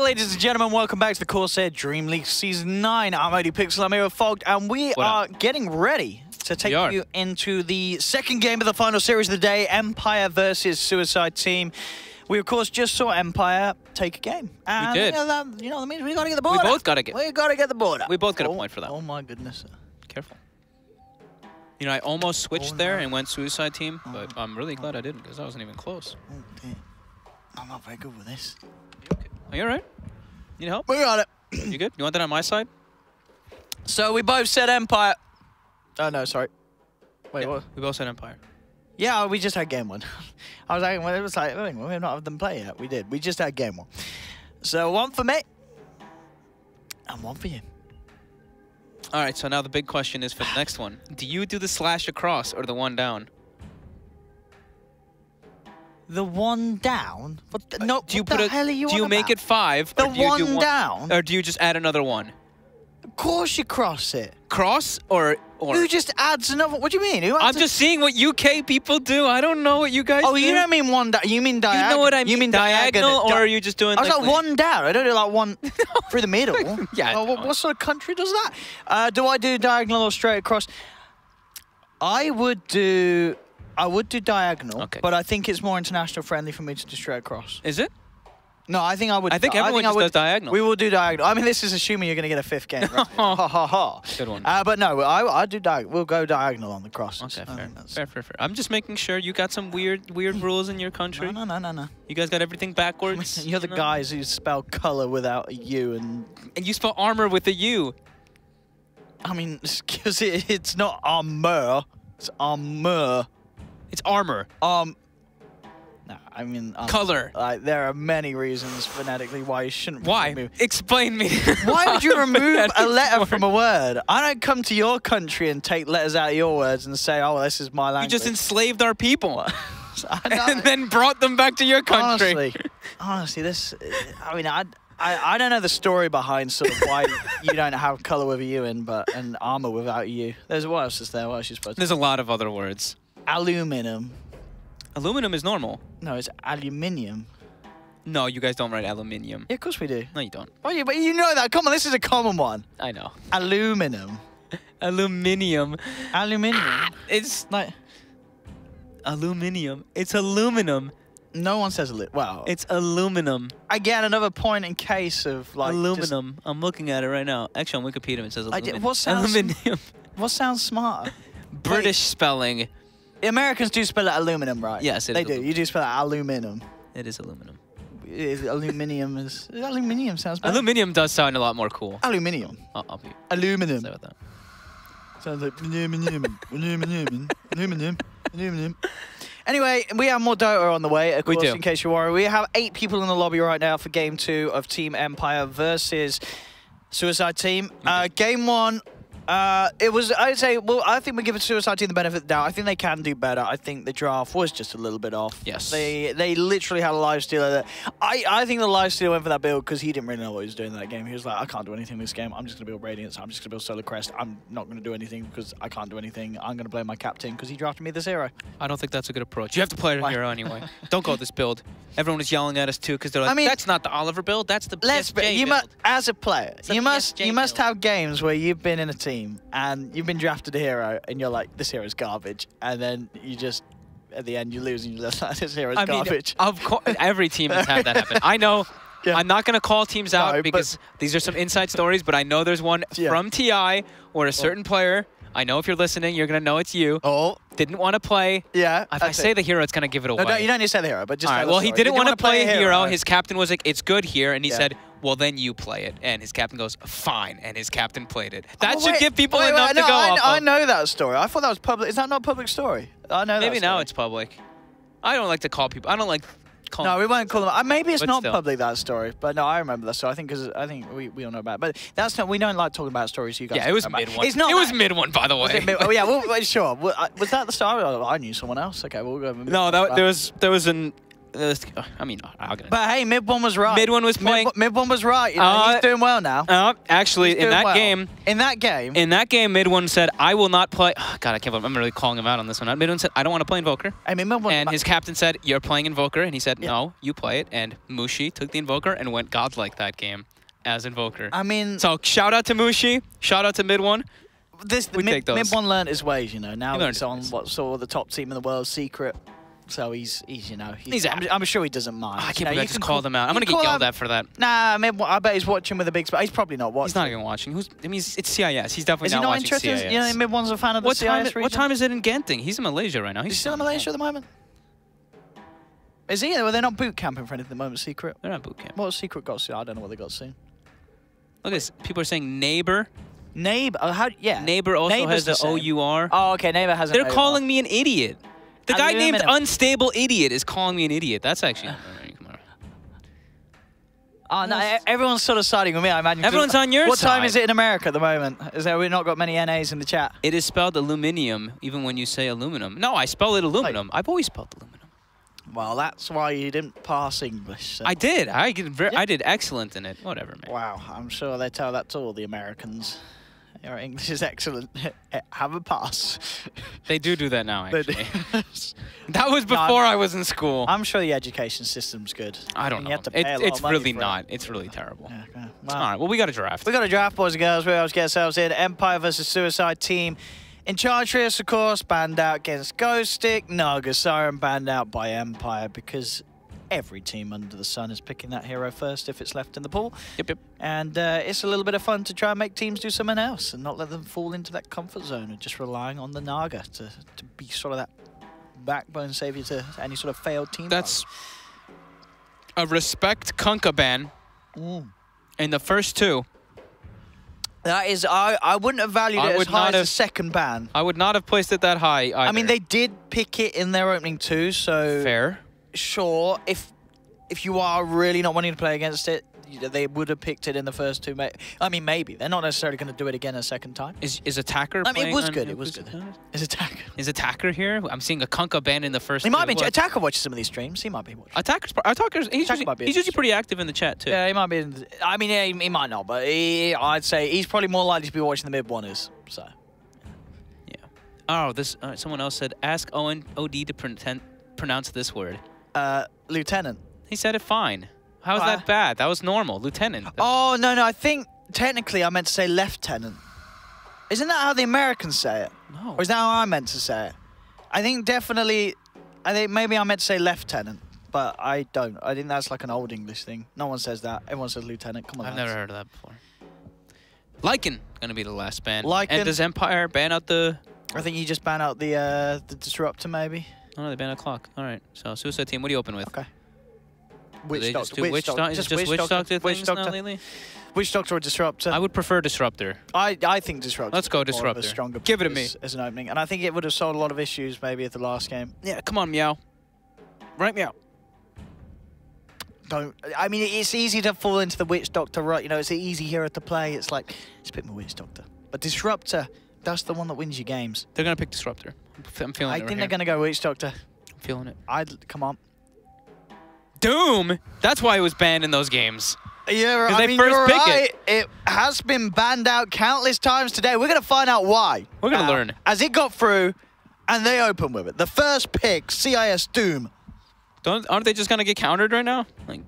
ladies and gentlemen, welcome back to the CORSAIR DreamLeague Season 9. I'm ODPixel, I'm here with Fogged, and we are getting ready to take you into the second game of the final series of the day, Empire versus Suicide Team. We, of course, just saw Empire take a game. And we did. You know, that means we got to get the border. We both got to get. We got to get the border. We both got a point for that. Oh, my goodness. Careful. You know, I almost switched there and went Suicide Team, but I'm really glad I didn't because I wasn't even close. Oh, dear. I'm not very good with this. Okay. Are you all right? Need help? We got it. You good? You want that on my side? So we both said Empire. Oh, no, sorry. Wait, yeah, what? We both said Empire. Yeah, we just had game one. I was like, well, it was like, oh, we've not had them play yet. We did. We just had game one. So one for me and one for you. All right, so now the big question is for the next one. Do you do the slash across or the one down? The one down? What no, do you what the hell are you Do you on make about? it 5? The or do you one do down? Or do you just add another one? Of course you cross it. Cross or? Who just adds another? What do you mean? I'm just seeing what UK people do. I don't know what you guys do. Oh, you don't mean one down. You mean diagonal. You know what I mean? You mean diagonal, or are you just doing I was like one down. I don't do like one through the middle. Yeah. Oh, what sort of country does that? Do I do diagonal or straight across? I would do diagonal, okay. But I think it's more international friendly for me to do straight across. Is it? No, I think I would. I think everyone just does diagonal. We will do diagonal. I mean, this is assuming you're going to get a 5th game. Right? Ha ha ha. Good one. But no, I do diagonal. We'll go diagonal on the crosses. Okay, fair. I'm just making sure you got some weird rules in your country. No. You guys got everything backwards. You're the guys who spell color without a U and you spell armor with a U. I mean, because it's not armor. It's armor. It's armor. No, I mean... color. There are many reasons phonetically why you shouldn't... Why? Explain me. Why would you remove a letter from a word? I don't come to your country and take letters out of your words and say, oh, this is my language. You just enslaved our people. And then brought them back to your country. Honestly, this... I mean, I don't know the story behind sort of why you don't have color with a U and armor without a U. What else is there? What else are you supposed to... There's a lot of other words. Aluminum. Aluminum is normal. No, it's aluminium. No, you guys don't write aluminium. Yeah, of course we do. No, you don't. Oh, yeah, but you know that. Come on, this is a common one. I know. Aluminum. Aluminium. Aluminium. It's like aluminium. It's aluminum. No one says well. It's aluminum. Again, another point in case of like aluminum. I'm looking at it right now. Actually, on Wikipedia it says aluminum. What sounds aluminium? What sounds smarter? British spelling. The Americans do spell it aluminum, right? Yes, they do. You do spell it aluminum. It is aluminum. Aluminium is aluminium sounds better. Aluminium does sound a lot more cool. Aluminium. I'll be aluminum. Say about that. Sounds like aluminum. Anyway, we have more Dota on the way, of course, in case you're worried. We have 8 people in the lobby right now for Game 2 of Team Empire versus Suicide Team. Game 1, it was, I'd say, well, I think we give Suicide Team the benefit of the doubt. I think they can do better. I think the draft was just a little bit off. Yes. They literally had a lifestealer. I think the lifestealer went for that build because he didn't really know what he was doing in that game. He was like, I can't do anything in this game. I'm just going to build Radiance. I'm just going to build Solar Crest. I'm not going to do anything because I can't do anything. I'm going to blame my captain because he drafted me this hero. I don't think that's a good approach. You have to play a hero anyway. Don't go this build. Everyone is yelling at us too because they're like, that's not the Oliver build. That's the BSJ build. As a player, you must have games where you've been in a team and you've been drafted a hero and you're like, this hero's garbage, and then you just at the end you lose and you're just like, this hero's garbage. Of course, every team has had that happen. I know. Yeah. I'm not going to call teams out because these are some inside stories, but I know there's one from TI where a certain player, I know if you're listening, you're going to know it's you. Didn't want to play. Yeah. If I say the hero, it's going to give it away. No, you don't need to say the hero, but just. All right. Well, he didn't want to play a hero. His captain was like, "It's good here," and he said, "Well, then you play it." And his captain goes, "Fine," and his captain played it. That should give people enough to go off of. I know that story. I thought that was public. Is that not a public story? I know. Maybe now it's public. I don't like to call people. I don't like. No, we won't call them. Maybe it's not public, that story, but no, I remember that story. I think we all know about it. But that's not. We don't like talking about stories. You guys. Yeah, it was mid one. It's not. It was mid one, by the way. Oh yeah, well, sure. Was that the story? I knew someone else. Okay, we'll go. No, there was I mean, but hey, mid one was right. Mid one was playing. Mid one was right. You know, he's doing well now. Actually, in that game, mid one said, "I will not play." Oh, God, I can't believe I'm really calling him out on this one. Mid one said, "I don't want to play Invoker." I mean, mid one. And his captain said, "You're playing Invoker," and he said, "No, you play it." And Mushi took the Invoker and went godlike that game as Invoker. I mean, so shout out to Mushi. Shout out to mid one. Mid one learned his ways, you know. Now he's on what's sort of the top team in the world, Secret. So he's you know, I'm sure he doesn't mind. I can't believe I just called him out. I'm gonna get yelled at for that. Nah, I bet he's watching with a big. He's probably not watching. He's not even watching. I mean, it's CIS. He's definitely not watching CIS. Is he not interested? You know, mid one's a fan of the CIS region. What time is it in Genting? He's in Malaysia right now. He's still in Malaysia at the moment. Is he? Well, they're not boot camping for anything at the moment. Secret. They're not boot camping. What Secret got soon? I don't know what they got soon. Look at this. People are saying neighbor. Neighbor. Yeah. Neighbor also has the OUR. Oh, okay. Neighbor has. They're calling me an idiot. The guy named Unstable Idiot is calling me an idiot. That's actually. Oh no! Everyone's sort of siding with me. I imagine. Everyone's on your side. What time is it in America at the moment? Is there? We've not got many NAs in the chat. It is spelled aluminium, even when you say aluminum. No, I spell it aluminum. I've always spelled aluminum. Well, that's why you didn't pass English. So. I did. I did excellent in it. Whatever, man. Wow, I'm sure they tell that to all the Americans. Your English is excellent. Have a pass. They do that now, actually. That was before I was in school. I'm sure the education system's good. I don't know. It's really not. It's really terrible. Yeah, okay. Well, all right. Well, we got a draft. We got a draft, boys and girls. We always get ourselves in. Empire versus Suicide Team. In charge for us, of course, banned out against Ghost Stick. Naga Siren banned out by Empire because every team under the sun is picking that hero first if it's left in the pool. Yep. And it's a little bit of fun to try and make teams do something else and not let them fall into that comfort zone of just relying on the Naga to be sort of that backbone savior to any sort of failed team. That's a respect Kunkka ban in the first two. That is, I wouldn't have valued it as high as the second ban. I would not have placed it that high either. I mean, they did pick it in their opening too, so... Fair. Sure, if you are really not wanting to play against it, they would have picked it in the first two. I mean, maybe. They're not necessarily going to do it again a second time. Is Attacker I mean, it was good. It was good. Is Attacker here? I'm seeing a Kunkka ban in the first He might be. Attacker watches some of these streams. He might be watching. Attacker's he's usually pretty active in the chat, too. Yeah, he might be. I mean, yeah, he might not, but I'd say he's probably more likely to be watching the mid-oneers, so. Yeah. Oh, someone else said, ask Owen OD to pronounce this word. Lieutenant. He said it fine. How's that bad? That was normal. Lieutenant. Oh, no. I think technically I meant to say lieutenant. Isn't that how the Americans say it? No. Or is that how I meant to say it? I think maybe I meant to say lieutenant, but I don't. I think that's like an old English thing. No one says that. Everyone says lieutenant. Come on, I've never heard of that before. Lycan going to be the last ban. Lycan. And does Empire ban out the... I think you just ban out the Disruptor, maybe. Oh, no, they ban a clock. All right. So, Suicide Team, what are you open with? Okay. Witch Doctor. Witch Doctor things now lately? Witch Doctor or Disruptor? I would prefer Disruptor. I think Disruptor. Let's go Disruptor. Stronger Give it to me. As an opening. And I think it would have solved a lot of issues maybe at the last game. Yeah, come on, Meow. Right, Meow. I mean, it's easy to fall into the Witch Doctor, right? You know, it's an easy hero to play. It's like, it's a bit more Witch Doctor. But Disruptor, that's the one that wins you games. They're going to pick Disruptor. I'm feeling it. I think they're going to go Witch Doctor. I'm feeling it. Come on. Doom! That's why it was banned in those games. Yeah, right. I mean, you're right. It has been banned out countless times today. We're going to find out why. We're going to learn. As it got through, and they open with it. The first pick, CIS Doom. Aren't they just going to get countered right now? Like,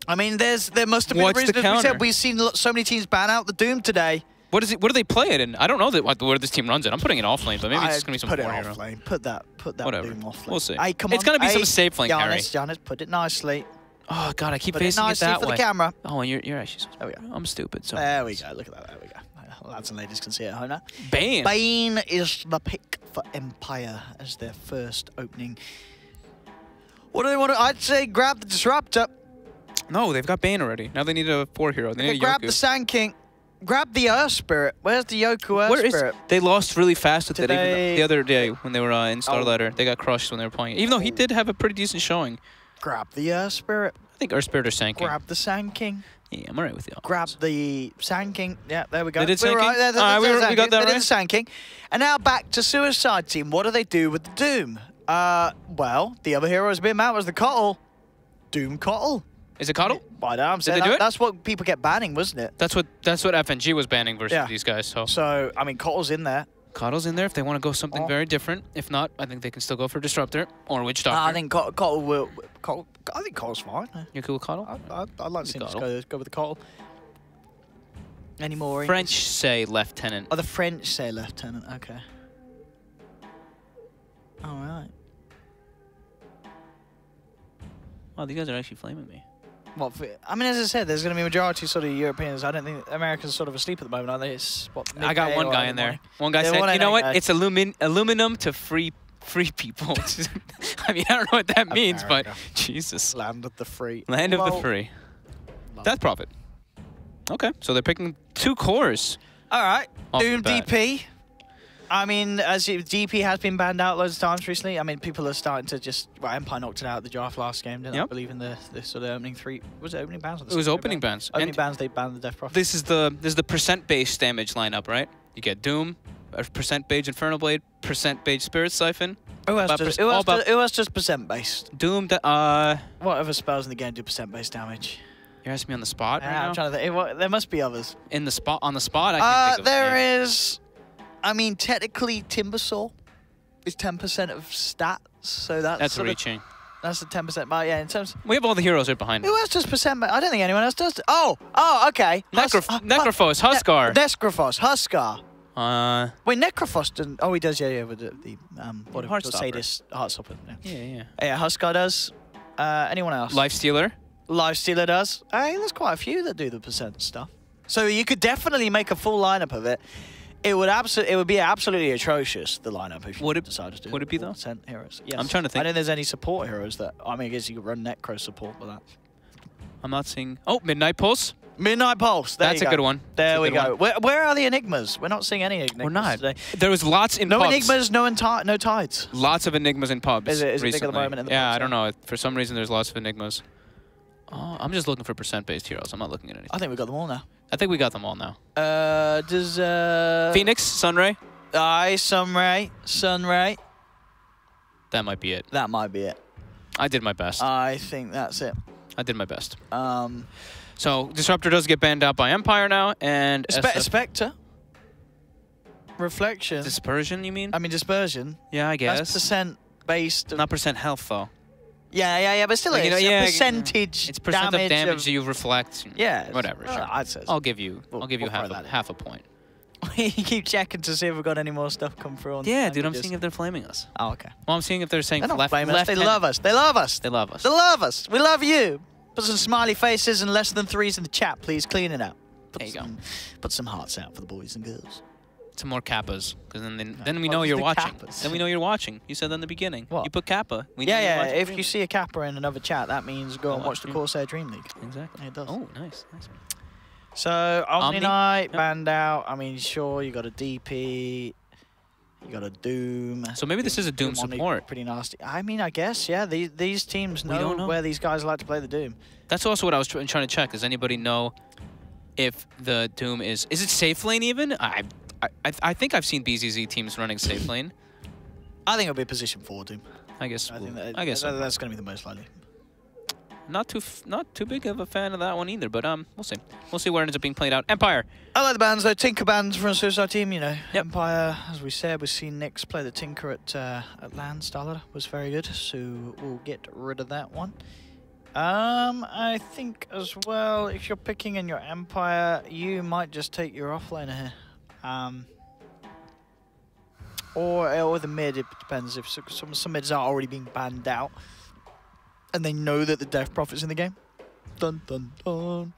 I mean, there must have been reasons. We've seen so many teams ban out the Doom today. What do they play it in? I don't know where this team runs it. I'm putting it off lane, but maybe it's going to be some put more it hero. off lane. Put that Whatever. Doom off lane. We'll see. Hey, come on. It's going to be some safe lane carry. Giannis, put it nicely. Oh, God, I keep facing it that for way. The camera. Oh, and you're actually so there we go. I'm stupid. So there we go. Look at that. There we go. Lads and ladies can see it at home now. Bane. Bane is the pick for Empire as their first opening. What do they want to... I'd say grab the Disruptor. No, they've got Bane already. Now they need a 4 hero. They need a grab Yoku. the Sand King. Grab the Earth Spirit. Where's the Yoku Earth Spirit? They lost really fast with it. Even the other day when they were in Starlighter, they got crushed when they were playing. Even though he did have a pretty decent showing. Grab the Earth Spirit. I think Earth Spirit or Sand King. Grab the Sand King. Yeah, I'm alright with you. Grab the Sand King. Yeah, there we go. They did Sand King? Right, we got that right. They did the Sand King. And now back to Suicide Team. What do they do with the Doom? Well, the other hero has been out was the Cottle. Doom Cottle. Is it Cottle? By now, I'm saying that, that's what people get banning, wasn't it? That's what FNG was banning versus these guys. So I mean, Cottle's in there. Cottle's in there if they want to go something very different. If not, I think they can still go for Disruptor or Witch Doctor. I think Cottle will. I think Cottle's fine. You're cool with Cottle? I'd like to see us go with the Cottle. Any more? French say Lieutenant. Oh, the French say Lieutenant. Okay. All right. Wow, these guys are actually flaming me. What? I mean, as I said, there's going to be a majority sort of Europeans. I don't think Americans are sort of asleep at the moment, are they? It's what, I got one guy in there. One guy said, you know what? It's aluminum to free people. I mean, I don't know what that means, but Jesus. Land of the free. Land of the free. Death Prophet. Okay, so they're picking 2 cores. All right. Doom DP. I mean, DP has been banned out loads of times recently. I mean, people are starting to just... Well, Empire knocked it out of the draft last game, didn't I believe in the sort of opening 3... Was it opening bans? It was opening bans. Opening bans, they banned the Death Prophet. This is the percent-based damage lineup, right? You get Doom, percent-based Infernal Blade, percent-based Spirit Siphon. Who has just percent-based? Doom, what other spells in the game do percent-based damage? You're asking me on the spot right now? I'm trying to think. There must be others. On the spot, I can't think of there is... I mean, technically, Timbersaw is 10% of stats, so that's reaching. That's the 10%. But yeah, in terms, we have all the heroes right behind. Who else does percent? I don't think anyone else does. Oh, okay. Necrophos, Huskar. Necrophos, Huskar. Wait, Necrophos doesn't. Oh, he does. Yeah, with the Sadist Heartstopper. Yeah, Huskar does. Anyone else? Lifestealer. Lifestealer does. Hey, there's quite a few that do the percent stuff. So you could definitely make a full lineup of it. It would be absolutely atrocious, the lineup, if you decided to do. Would it be though? Heroes. Yes. I'm trying to think. I don't think there's any support heroes that. I mean, I guess you could run Necro support with that. I'm not seeing. Oh, Midnight Pulse. Midnight Pulse. That's a good one. There we go. Where are the Enigmas? We're not seeing any Enigmas. We're not. Today. There was lots in pubs. No Enigmas, no tides. Lots of Enigmas in pubs. Is it big at the moment in the pubs? I don't know. For some reason, there's lots of Enigmas. Oh, I'm just looking for percent-based heroes. I'm not looking at anything. I think we got them all now. I think we got them all now. Does Phoenix, Sunray? Aye, Sunray. That might be it. That might be it. I did my best. I think that's it. I did my best. So Disruptor does get banned out by Empire now, and Spectre. Reflection. Dispersion, you mean? I mean dispersion. Yeah, I guess. That's percent-based. Not percent health though. Yeah, but still, it's a percentage. It's percent of damage you reflect. Yeah, whatever. Sure. I'd say so. I'll give you half a point. You keep checking to see if we've got any more stuff come through. Yeah, dude, I'm seeing if they're flaming us. Oh, okay. Well, I'm seeing if they're saying they're not left. Flaming us. They love us. They love us. They love us. They love us. We love you. Put some smiley faces and less than 3s in the chat, please. Clean it out. There you go. Put some hearts out for the boys and girls. Some more kappas, because then we know you're watching. Kappas? Then we know you're watching. You said that in the beginning. What? You put kappa. Yeah. If you see a kappa in another chat, that means go and watch the CORSAIR DreamLeague. Exactly. It does. Oh, nice. So Omni Knight banned out. I mean, sure, you got a DP, you got a Doom. So maybe this is a Doom support. Pretty nasty. I mean, I guess, yeah. These teams know where these guys like to play the Doom. That's also what I was trying to check. Does anybody know if the Doom is it safe lane even? I think I've seen BZZ teams running safe lane. I think it'll be position 4 Doom. I guess so. That's going to be the most likely. Not too big of a fan of that one either, but we'll see. We'll see where it ends up being played out. Empire. I like the bans though. Tinker bans from a Suicide team, you know. Yep. Empire, as we said, we've seen Nyx play the Tinker at LAN. Starlet was very good, so we'll get rid of that one. I think as well, if you're picking in your Empire, you might just take your offlaner here. Or the mid, it depends. If some mids are already being banned out and they know that the Death Prophet's in the game. Dun, dun, dun.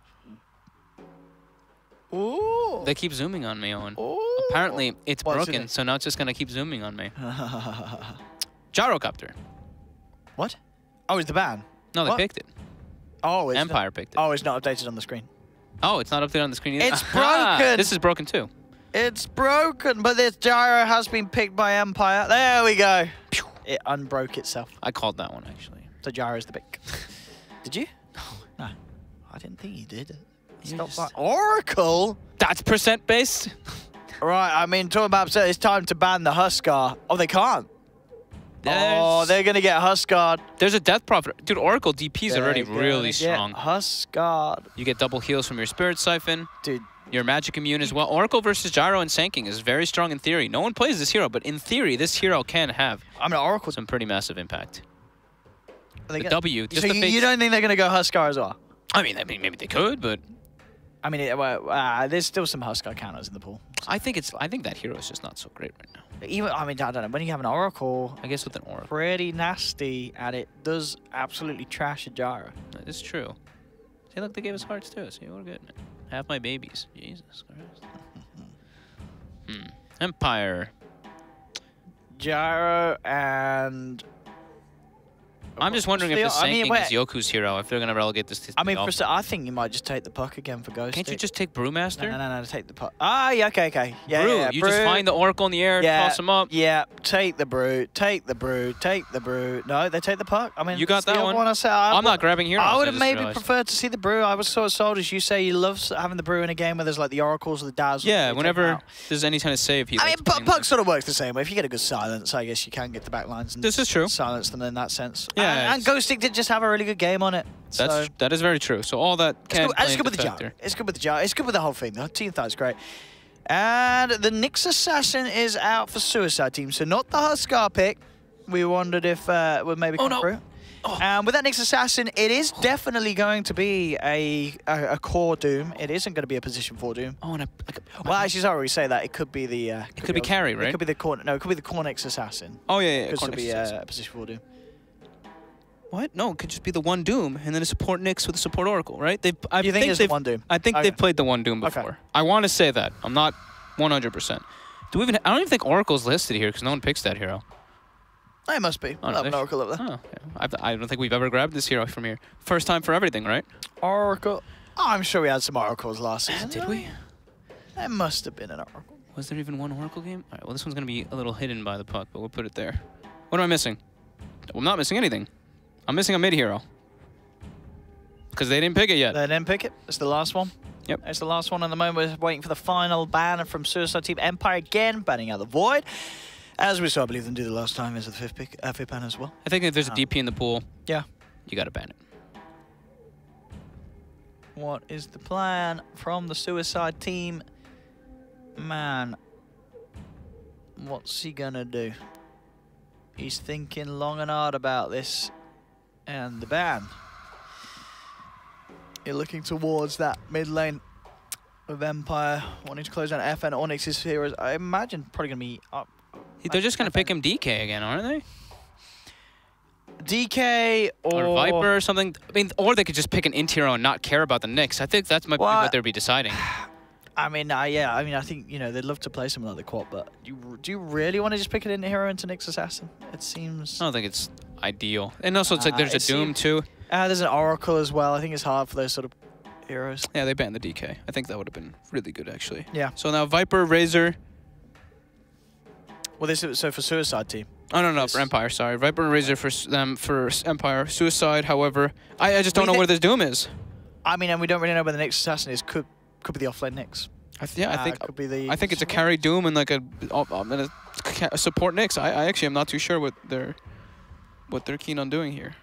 Ooh. They keep zooming on me, Owen. Ooh. Apparently, it's broken, so now it's just going to keep zooming on me. Gyrocopter. What? Oh, it's the ban? No, they picked it. Oh, it's Empire picked it. Oh, it's not updated on the screen. Oh, it's not updated on the screen either? It's broken! This is broken too. It's broken, but this gyro has been picked by Empire. There we go. It unbroke itself. I called that one, actually. So gyro's the pick. Did you? No. I didn't think you did. Stop that. Oracle? That's percent-based? Right, I mean, talking about it's time to ban the Huskar. Oh, they can't. Oh, they're going to get Huskard. There's a Death Prophet. Dude, Oracle DP is already really strong. Huskard. You get double heals from your Spirit Siphon. Dude. Your magic immune as well. Oracle versus Gyro and Sanking is very strong in theory. No one plays this hero, but in theory, this hero can have Oracle some pretty massive impact. The W. So you don't think they're going to go Huskar as well? I mean, maybe they could, but I mean, there's still some Huskar counters in the pool. I think that hero is just not so great right now. Even I don't know. When you have an Oracle, I guess with an Oracle, pretty nasty, and it does absolutely trash a Gyro. That is true. See, look, they gave us hearts too. See, we're good. Have my babies. Jesus Christ. Empire. Gyro and... I'm just wondering if the Sanking is Yoku's hero, if they're going to relegate this to I think you might just take the puck again for Ghost. Can't you just take Brewmaster? No, take the puck. Ah, yeah, okay. Yeah, Brew. Yeah, you Brew. Just find the Oracle in the air, toss them up. Yeah, take the Brew. No, they take the puck. I mean, you got that one. I'm not grabbing heroes. I would have maybe preferred to see the Brew. I was sort of sold, as you say, you love having the Brew in a game where there's like the Oracles or the Dazzles. Yeah, whenever there's any kind of save. Puck sort of works the same way. If you get a good silence, I guess you can get the back lines and this is true. Silence them in that sense. Yeah, and Ghost Stick did just have a really good game on it. That is very true. So all that can it's good with the Gyro. It's good with the Gyro. It's good with the whole thing. The team thought it's great. And the Nyx Assassin is out for Suicide Team. So not the Huskar pick. We wondered if would maybe come through. And with that Nyx Assassin, it is definitely going to be a core Doom. It isn't going to be a position 4 Doom. Well, actually, I already say that. It could be the... it could be carry, right? It could be the core... No, it could be the core Nyx Assassin. Oh, yeah. It could be a position 4 Doom. What? No, it could just be the one Doom and then a support Nyx with a support Oracle, right? You think it's the one Doom? I think they've played the one Doom before. Okay. I want to say that. I'm not 100%. I don't even think Oracle's listed here because no one picks that hero. It must be. I'll have an Oracle up there. Oh, yeah. I don't think we've ever grabbed this hero from here. First time for everything, right? Oracle. Oh, I'm sure we had some Oracles last season. Did we? There must have been an Oracle. Was there even one Oracle game? All right, well, this one's going to be a little hidden by the puck, but we'll put it there. What am I missing? Well, I'm not missing anything. I'm missing a mid-hero. Because they didn't pick it yet. They didn't pick it. It's the last one. Yep. It's the last one at the moment. We're waiting for the final ban from Suicide Team Empire again, banning out the Void. As we saw, I believe, them do the last time as the fifth ban as well. I think if there's a DP in the pool, you got to ban it. What is the plan from the Suicide Team? Man, what's he going to do? He's thinking long and hard about this. And the ban. You're looking towards that mid lane of Empire, wanting to close down FN. Onyx's heroes, I imagine, probably going to be up. They're just going to pick him DK again, aren't they? DK or Viper or something. I mean, or they could just pick an int hero and not care about the Nyx. I think that's might be what they'd be deciding. I mean, yeah. I mean, I think they'd love to play something like the Quad, but do you really want to just pick an int hero into Nyx Assassin? It seems. I don't think it's ideal. And also, it's like there's a Doom too. There's an Oracle as well. I think it's hard for those sort of heroes. Yeah, they banned the DK. I think that would have been really good, actually. Yeah. So now Viper, Razor. Well, this is so for Suicide Team. Oh no, for Empire. Sorry, Viper and Razor for them for Empire. Suicide, however, I just don't know where this Doom is. I mean, and we don't really know where the Nyx Assassin is. Could be the offlane Nyx. I think could be the. I think it's a carry Doom and like a support Nyx. I actually am not too sure what they're keen on doing here.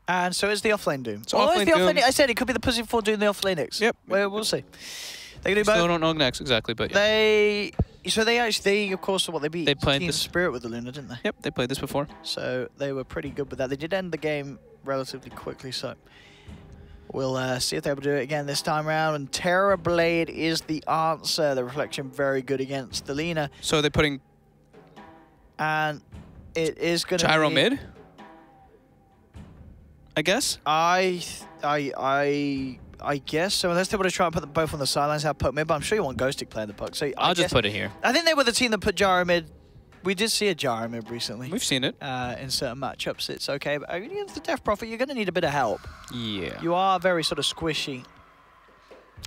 And so it's the offlane Doom. So offlane Doom. I said it could be the pussy for doing the offlane Nyx. Yep. We'll see. They can do both. Still don't know next exactly, but yeah. They of course they beat they played Team this Spirit with the Luna, didn't they? Yep, they played this before. So they were pretty good with that. They did end the game relatively quickly, so we'll see if they're able to do it again this time around. And Terror Blade is the answer. The Reflection very good against the Lina. So they're putting and it is going to Gyro mid, I guess. I guess so. Unless they want to try and put them both on the sidelines, have puck mid, but I'm sure you want Ghost Stick playing the puck. So I'll just put it here. I think they were the team that put Gyro mid. We did see a Gyro mid recently. We've seen it. In certain matchups, it's okay. But against the Death Prophet, you're going to need a bit of help. Yeah. You are very sort of squishy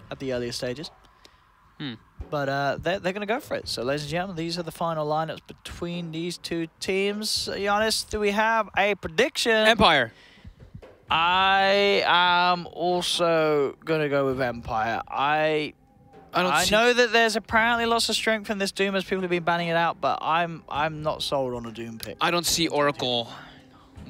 at the earlier stages. But they're going to go for it. So, ladies and gentlemen, these are the final lineups between these two teams. Giannis, do we have a prediction? Empire. I am also going to go with Empire. I I know that there's apparently lots of strength in this Doom as people have been banning it out, but I'm not sold on a Doom pick. I don't see Oracle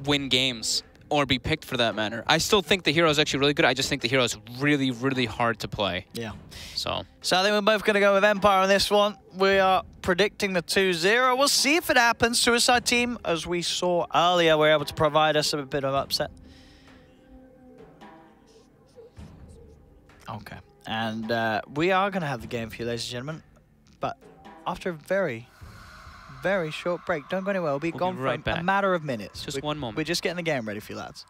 win games or be picked for that matter. I still think the hero is actually really good. I just think the hero is really, really hard to play. Yeah. So I think we're both going to go with Empire on this one. We are predicting the 2-0. We'll see if it happens. Suicide Team, as we saw earlier, were able to provide us a bit of upset. Okay. And we are going to have the game for you, ladies and gentlemen. But after a very, very short break. Don't go anywhere. We'll be gone for a matter of minutes. Just one moment. We're just getting the game ready for you, lads.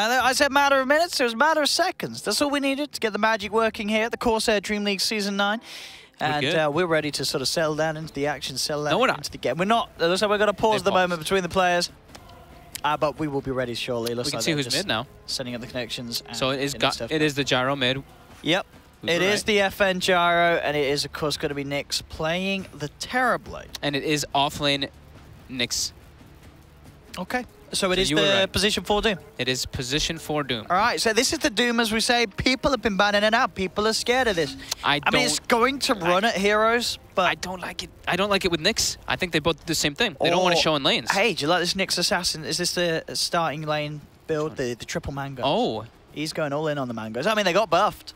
And I said matter of minutes, it was a matter of seconds. That's all we needed to get the magic working here at the CORSAIR DreamLeague Season 9. And we're ready to sort of settle down into the action, settle down into the game. We're not, it looks like we're going to pause the moment between the players. But we will be ready shortly. We can see who's mid now. Setting up the connections. And so it is the Gyro mid. Yep. It is the FN Gyro, and it is, of course, going to be Nyx playing the Terrorblade. And it is offlane Nyx. Okay. So it is the position 4 Doom. It is position 4 Doom. All right, so this is the Doom, as we say. People have been banning it out. People are scared of this. I mean, it's going to run at heroes, but I don't like it. I don't like it with Nyx. I think they both do the same thing. They don't want to show in lanes. Hey, do you like this Nyx Assassin? Is this the starting lane build, the triple mango? Oh. He's going all in on the mangoes. I mean, they got buffed.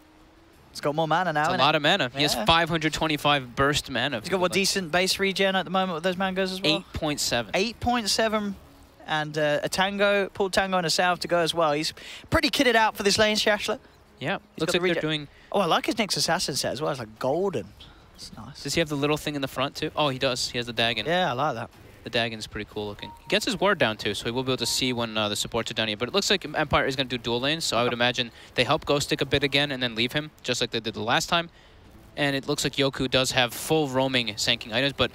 It's got more mana now. It's a lot of mana. Yeah. He has 525 burst mana. He's got what decent base regen at the moment with those mangoes as well? 8.7. 8.7. And a tango, pulled tango and a salve to go as well. He's pretty kitted out for this lane, Shashler. Yeah, looks like they're doing... Oh, I like his Nyx Assassin set as well. It's like golden. It's nice. Does he have the little thing in the front too? Oh, he does. He has the Dagon. Yeah, I like that. The Dagon's pretty cool looking. He gets his ward down too, so he will be able to see when the supports are down here. But it looks like Empire is going to do dual lanes, so I would imagine they help Ghost Stick a bit again and then leave him, just like they did the last time. And it looks like Yoku does have full roaming Sanking items, but...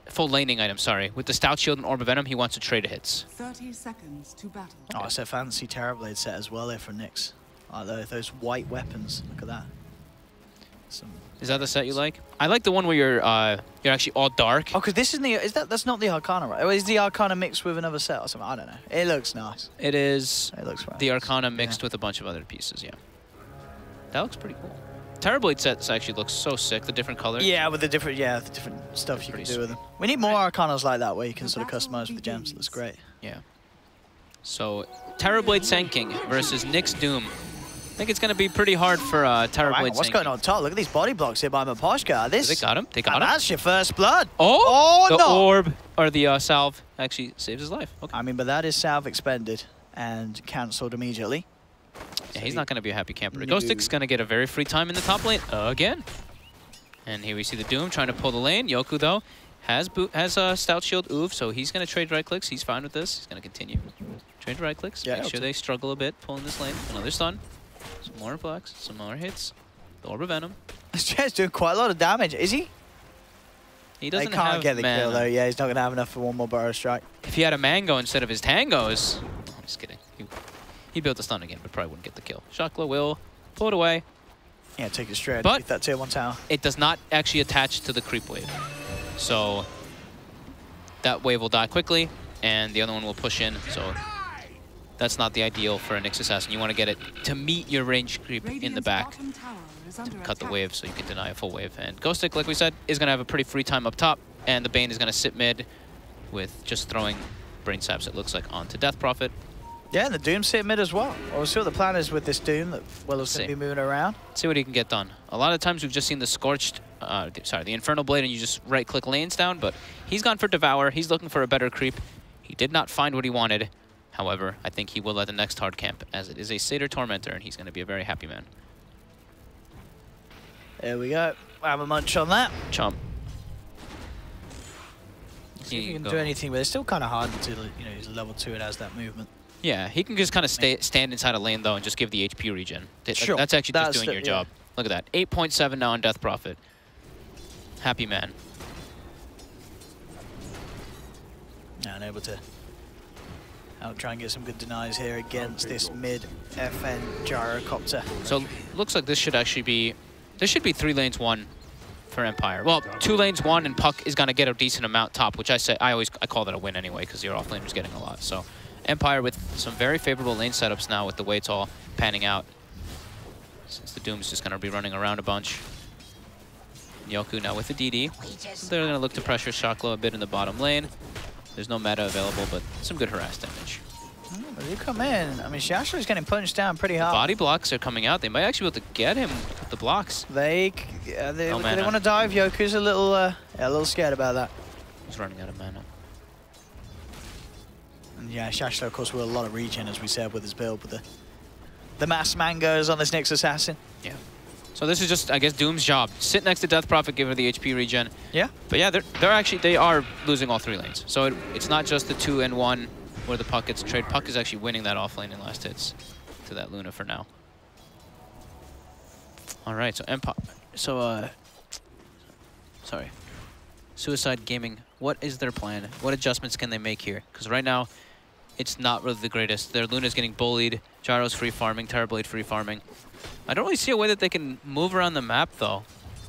full laning item, sorry. With the Stout Shield and Orb of Venom, he wants to trade hits. 30 seconds to battle. Oh, it's a fancy Terrorblade set as well there for Nyx. Like those white weapons. Look at that. Is that the set you like? I like the one where you're actually all dark. Oh, because this is that's not the Arcana, right? Or is the Arcana mixed with another set or something? I don't know. It looks nice. It is. It looks right. The Arcana mixed with a bunch of other pieces, yeah. That looks pretty cool. Terrorblade sets actually looks so sick, the different colors. Yeah, with the different stuff you can do with them. We need more Arcanas like that where you can sort of customize with the gems. That's great. Yeah. So, Terrorblade Sanking versus Nyx Doom. I think it's going to be pretty hard for Terrorblade What's going on top? Look at these body blocks here by Maposhka. They got him. They got him. That's your first blood. Oh, no. The orb, or the salve, actually saves his life. Okay. I mean, but that is salve expended and cancelled immediately. Yeah, he's not going to be a happy camper. No. Ghost Stick's going to get a very free time in the top lane again. And here we see the Doom trying to pull the lane. Yoku, though, has Stout Shield Oof, so he's going to trade right clicks. He's fine with this. He's going to continue. Trade right clicks. Yeah, make sure they struggle a bit pulling this lane. Another stun. Some more reflex. Some more hits. The Orb of Venom. This guy's doing quite a lot of damage. Is he? He doesn't have can't get the kill, though. Yeah, he's not going to have enough for one more Burrow Strike. If he had a Mango instead of his Tangos... Oh, I'm just kidding. He built the stun again, but probably wouldn't get the kill. Shockla will pull it away. Yeah, take it straight underneath that tier 1 tower. It does not actually attach to the creep wave. So that wave will die quickly, and the other one will push in. So that's not the ideal for a Nyx Assassin. You want to get it to meet your range creep in the back to cut the wave so you can deny a full wave. And Ghost Stick, like we said, is going to have a pretty free time up top, and the Bane is going to sit mid with just throwing Brain Saps, it looks like, onto Death Prophet. Yeah, and the Doom sit mid as well. We'll see what the plan is with this Doom that Willow's going to be moving around. See what he can get done. A lot of times we've just seen the Scorched, the Infernal Blade, and you just right-click lanes down, but he's gone for Devour. He's looking for a better creep. He did not find what he wanted. However, I think he will at the next hard camp, as it is a Satyr Tormentor, and he's going to be a very happy man. There we go. Have a munch on that. Chomp. See if you can do anything, but it's still kind of hard until he's level 2 and has that movement. Yeah, he can just kind of stand inside a lane, though, and just give the HP regen. Sure. That's actually just doing your job. Look at that. 8.7 now on Death Prophet. Happy man. And able to try and get some good denies here against this mid FN gyrocopter. So looks like this should actually be, there should be 3 lanes 1 for Empire. Well, 2 lanes 1 and Puck is gonna get a decent amount top, which I call that a win anyway because your off laner's getting a lot. So Empire with some very favorable lane setups now with the way it's all panning out. Since the Doom's just gonna be running around a bunch. Yoku now with the DD. They're gonna look to pressure Shocklow a bit in the bottom lane. There's no meta available, but some good harass damage. They come in. I mean, Shashlo's getting punched down pretty hard. Body blocks are coming out. They might actually be able to get him with the blocks. They want to dive. Yoku's a little scared about that. He's running out of mana. And yeah, Shashlo, of course, with a lot of regen, as we said, with his build, with the mass mangoes on this Nyx Assassin. Yeah. So this is just, I guess, Doom's job. Sit next to Death Prophet, give her the HP regen. Yeah. But yeah, they are losing all 3 lanes. So it's not just the 2 and 1 where the Puck gets trade. Puck is actually winning that off lane in last hits to that Luna for now. All right, so Empire. So sorry. Suicide Gaming. What is their plan? What adjustments can they make here? Because right now, it's not really the greatest. Their Luna's getting bullied. Gyro's free farming. Terrorblade free farming. I don't really see a way that they can move around the map, though.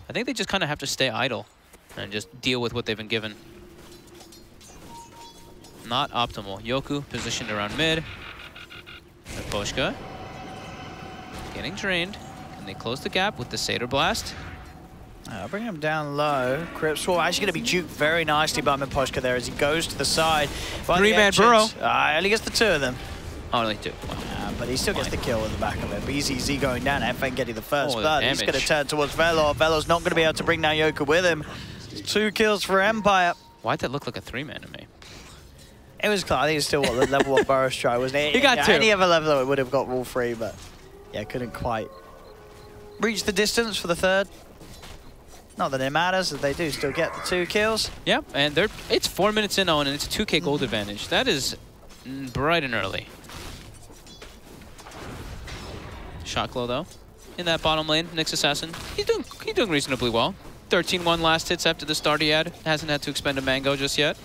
I think they just kind of have to stay idle and just deal with what they've been given. Not optimal. Yoku positioned around mid. Poshka getting drained. Can they close the gap with the Satyr Blast? I'll bring him down low. Cripswall actually going to be juked very nicely by Miposhka there as he goes to the side. 3-man burrow. Only gets the 2 of them. Oh, only 2. Wow. But he still gets the kill in the back of it. BZZ going down, FN getting the first blood. He's going to turn towards Velor. Velor's not going to be able to bring down Yoku with him. 2 kills for Empire. Why'd that look like a 3-man to me? It was close. I think it's still what the level 1 Burrow strike was. He got 2. Any other level it would have got all 3, but yeah, couldn't quite reach the distance for the 3rd. Not that it matters, that they do still get the 2 kills. Yeah, and it's 4 minutes in on, and it's a 2K gold advantage. That is bright and early. Shocklow, though, in that bottom lane. Nyx Assassin, he's doing reasonably well. 13-1 last hits after the start he had. Hasn't had to expend a mango just yet.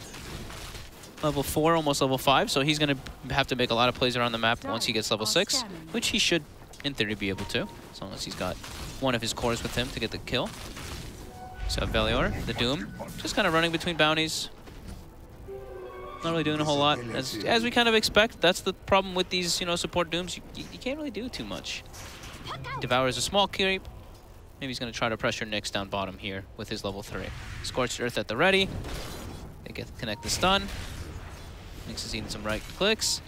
Level 4, almost level 5, so he's going to have to make a lot of plays around the map once he gets level 6, which he should, in theory, be able to, as long as he's got one of his cores with him to get the kill. So Velior, the Doom, just kind of running between bounties. Not really doing a whole lot. As we kind of expect, that's the problem with these, support Dooms. You can't really do too much. Devours a small creep. Maybe he's going to try to pressure Nyx down bottom here with his level 3. Scorched Earth at the ready. They connect the stun. Nyx is eating some right clicks.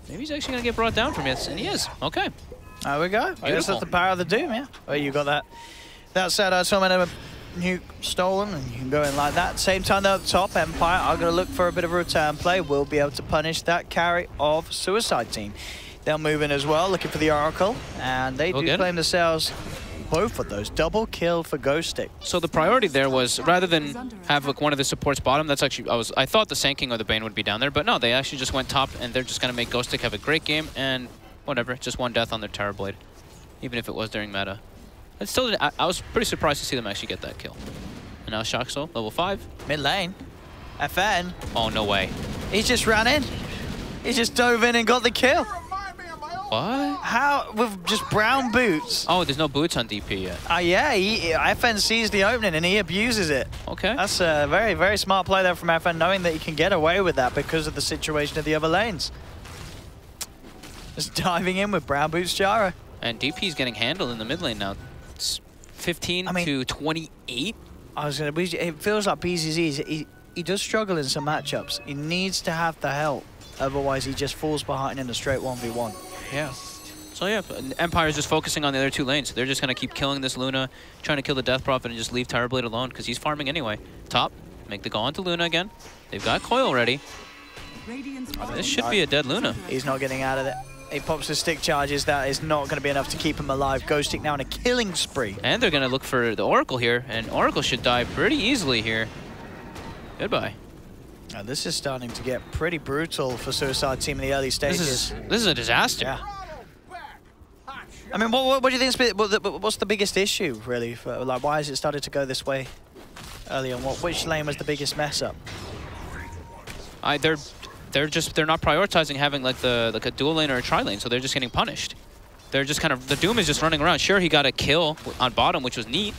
Maybe he's actually going to get brought down from it, and he is. Okay. There we go. I guess that's the power of the Doom, yeah. Well, you got that. That said, I saw him nuke stolen, and you can go in like that. Same time, though, up top, Empire are going to look for a bit of a return play. Will be able to punish that carry of Suicide Team. They'll move in as well, looking for the Oracle, and they do claim themselves both of those. Double kill for Ghost Stick. So the priority there was, rather than have one of the supports bottom, that's actually, I thought the Sand King or the Bane would be down there, but no, they actually just went top, and they're just going to make Ghost Stick have a great game, and whatever, just 1 death on their Terrorblade, even if it was during meta. It's still, I was pretty surprised to see them actually get that kill. And now Shocksoul, level 5. Mid lane. FN. Oh, no way. He just ran in. He just dove in and got the kill. What? How? With just brown boots. Oh, there's no boots on DP yet. Yeah, FN sees the opening and he abuses it. Okay. That's a very, very smart play there from FN, knowing that he can get away with that because of the situation of the other lanes. Just diving in with brown boots Jara. And DP's getting handled in the mid lane now. It's 15 to 28. It feels like BZZ, he does struggle in some matchups. He needs to have the help. Otherwise, he just falls behind in a straight 1v1. Yeah. So yeah, Empire's just focusing on the other 2 lanes. They're just going to keep killing this Luna, trying to kill the Death Prophet and just leave Terrorblade alone because he's farming anyway. Top, make the go onto Luna again. They've got Coil ready. This should be a dead Luna. He's not getting out of it. He pops the stick charges. That is not going to be enough to keep him alive. Ghost Stick now on a killing spree. And they're going to look for the Oracle here, and Oracle should die pretty easily here. Goodbye. Now this is starting to get pretty brutal for Suicide Team in the early stages. This is a disaster. Yeah. I mean, what do you think is, what's the biggest issue, really? For, like, why has it started to go this way early on? Which lane was the biggest mess up? They're not prioritizing having like a dual lane or a tri lane, so they're just getting punished. They're just kind of, the Doom is just running around. Sure, he got a kill on bottom, which was neat,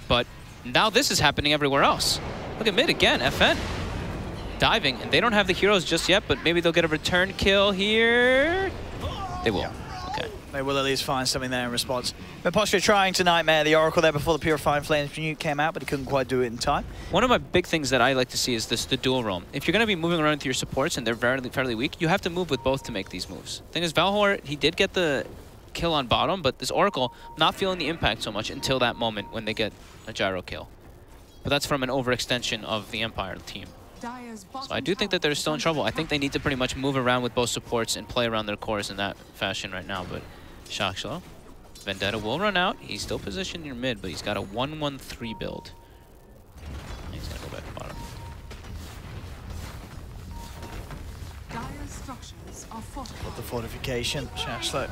but now this is happening everywhere else. Look at mid again, FN diving, and they don't have the heroes just yet, but maybe they'll get a return kill here. They will. Okay. They will at least find something there in response. Miposhka trying to Nightmare the Oracle there before the Purifying Flames nuke came out, but he couldn't quite do it in time. One of my big things that I like to see is the dual roam. If you're going to be moving around with your supports and they're fairly weak, you have to move with both to make these moves. Thing is, Valhor, he did get the kill on bottom, but this Oracle, not feeling the impact so much until that moment when they get a gyro kill. But that's from an overextension of the Empire team. So I do think that they're still in trouble. I think they need to pretty much move around with both supports and play around their cores in that fashion right now. But Shaksha, Vendetta will run out. He's still positioned near mid, but he's got a 1-1-3 build. He's going to go back to bottom. Got the fortification. Shashlo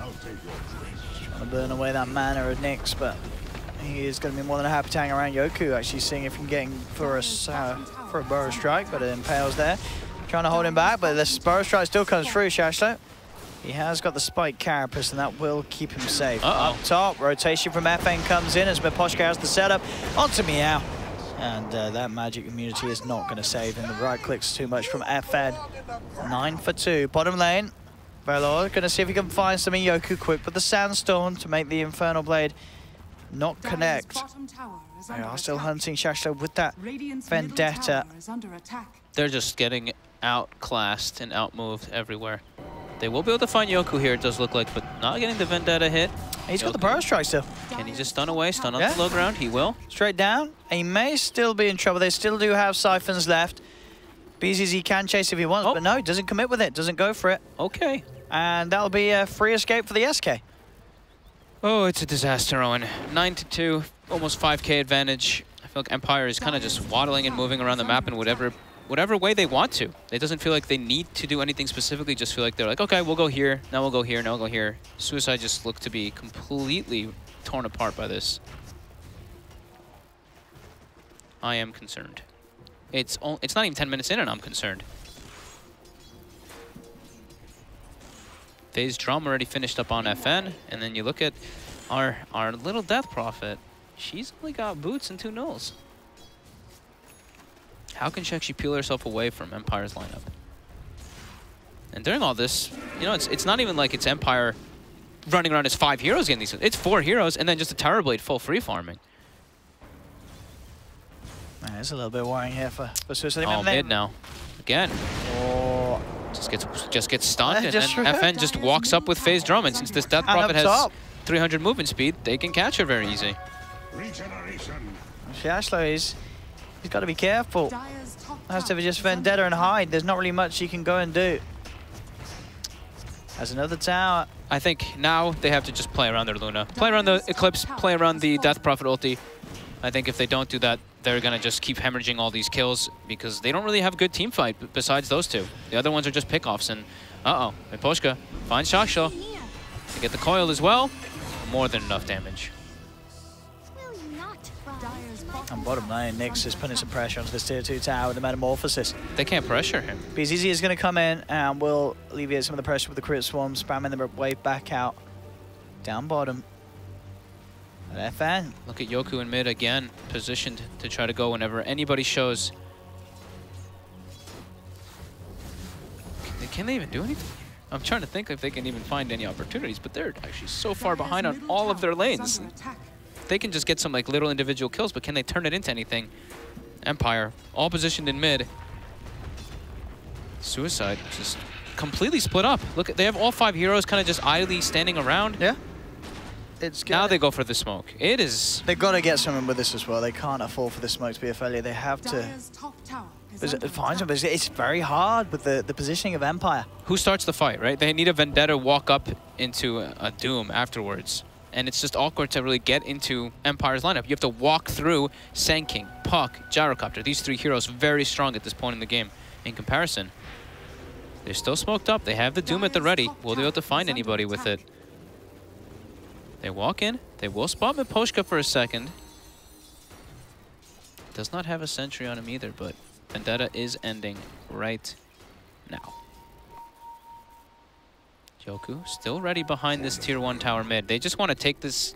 trying to burn away that mana of Nyx, but he is going to be more than happy to hang around Yoku, actually seeing if he can get in for a Burrow Strike, but it impales there. Trying to hold him back, but this Burrow Strike still comes through, Shashlo. He has got the Spike Carapace, and that will keep him safe. Up top, rotation from FN comes in as Miposhka has the setup onto Meow. And that magic immunity is not going to save him. The right clicks too much from FN. 9 for 2. Bottom lane, Velor going to see if he can find something. Yoku quick with the Sandstorm to make the Infernal Blade not connect. They are still hunting Shashlo with that Vendetta. They're just getting outclassed and outmoved everywhere. They will be able to find Yoku here, it does look like, but not getting the Vendetta hit. He's got the Burrow Strike still. Can he just stun away, stun on the low ground? He will. Straight down. He may still be in trouble. They still do have Siphons left. BZZ can chase if he wants, but no, he doesn't commit with it, doesn't go for it. Okay. And that'll be a free escape for the SK. Oh, it's a disaster, Owen. 9-2, almost 5k advantage. I feel like Empire is kind of just waddling and moving around the map in whatever way they want to. It doesn't feel like they need to do anything specifically, just feel like they're like, okay, we'll go here, now we'll go here, now we'll go here. Suicide just looked to be completely torn apart by this. I am concerned. It's not even 10 minutes in and I'm concerned. FaZe Drum already finished up on FN, and then you look at our little Death Prophet. She's only got boots and 2 nulls. How can she actually peel herself away from Empire's lineup? And during all this, you know, it's not even like it's Empire running around as 5 heroes getting these. It's 4 heroes and then just a Tower Blade full free farming. It's a little bit worrying here for Suicide. Oh, mid now. Again. Oh. Just gets stunned, and then FN just walks up with FaZe Drum, and since this Death Prophet has 300 movement speed, they can catch her very easy. Shashlo, he's got to be careful. Has to just Vendetta and hide. There's not really much he can go and do. Has another tower. I think now they have to just play around their Luna. Play around the Eclipse, play around the Death Prophet ulti. I think if they don't do that, they're going to just keep hemorrhaging all these kills because they don't really have a good team fight besides those two. The other ones are just pickoffs, and Miposhka finds Shaksha. They get the coil as well. More than enough damage. On bottom lane, Nyx is putting some pressure onto this tier 2 tower with the Metamorphosis. They can't pressure him. BZZ is going to come in and will alleviate some of the pressure with the crit swarm, spamming the wave back out. Down bottom. FN. Look at Yoku in mid again, positioned to try to go whenever anybody shows. Can they even do anything? I'm trying to think if they can even find any opportunities, but they're actually so far behind on all of their lanes. They can just get some like little individual kills, but can they turn it into anything? Empire, all positioned in mid. Suicide just completely split up. Look, they have all 5 heroes kind of just idly standing around. Yeah. Now they go for the smoke. It is... They've got to get someone with this as well. They can't afford for the smoke to be a failure. They have to find some. It's very hard with the positioning of Empire. Who starts the fight, right? They need a Vendetta walk up into a Doom afterwards. And it's just awkward to really get into Empire's lineup. You have to walk through Sand King, Puck, Gyrocopter. These 3 heroes very strong at this point in the game. In comparison, they're still smoked up. They have the Doom at the ready. Will they be able to find anybody with it? They walk in. They will spot Miposhka for a second. Does not have a sentry on him either, but Vendetta is ending right now. Yoku still ready behind this tier 1 tower mid. They just want to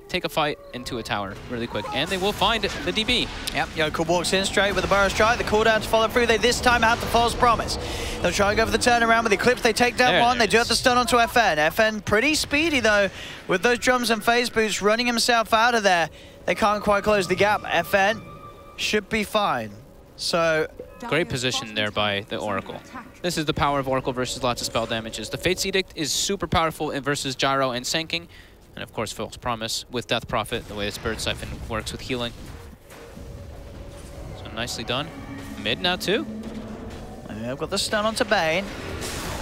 take a fight into a tower really quick, and they will find the DB. Yep, Yoku walks in straight with the burrow strike. The cooldown to follow through. They this time have the false promise. They'll try and go for the turnaround with the Eclipse. They take down one. They do have the stun onto FN. FN pretty speedy though, with those drums and phase boots running himself out of there. They can't quite close the gap. FN should be fine. So great position there by the Oracle. This is the power of Oracle versus lots of spell damages. The Fate's Edict is super powerful in versus Gyro and Sanking. And of course, False Promise with Death Prophet, the way the Spirit Siphon works with healing. So nicely done. Mid now too. And they've got the stun onto Bane.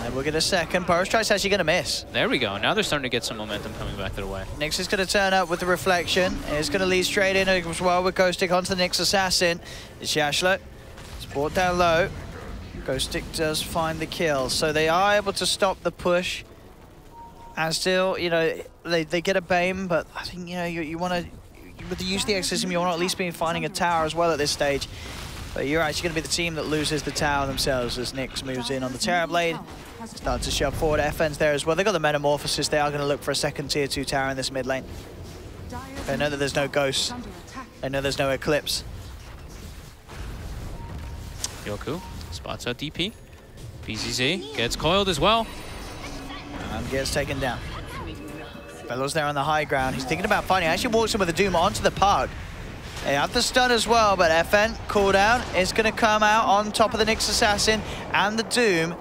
And we'll get a second. Burrow Strike's actually going to miss. There we go. Now they're starting to get some momentum coming back their way. Nyx is going to turn up with the Reflection. It's going to lead straight in as well with Ghost Stick onto the Nyx Assassin. It's Yashlo. It's brought down low. Ghost Stick does find the kill. So they are able to stop the push. And still, you know, they get a Bane, but I think, you know, you want to, with the use of the exorcism, you want to at least be finding a tower as well at this stage. But you're actually going to be the team that loses the tower themselves as Nyx moves in on the Terrorblade. Starts to shove forward. FN's there as well. They've got the Metamorphosis. They are going to look for a second tier 2 tower in this mid lane. They know that there's no Ghost. They know there's no Eclipse. Yoku spots out DP. BZZ gets coiled as well. And gets taken down. Bellows there on the high ground. He's thinking about fighting. Actually walks in with a Doom onto the park. They have the stun as well, but FN cooldown is going to come out on top of the Nyx Assassin and the Doom.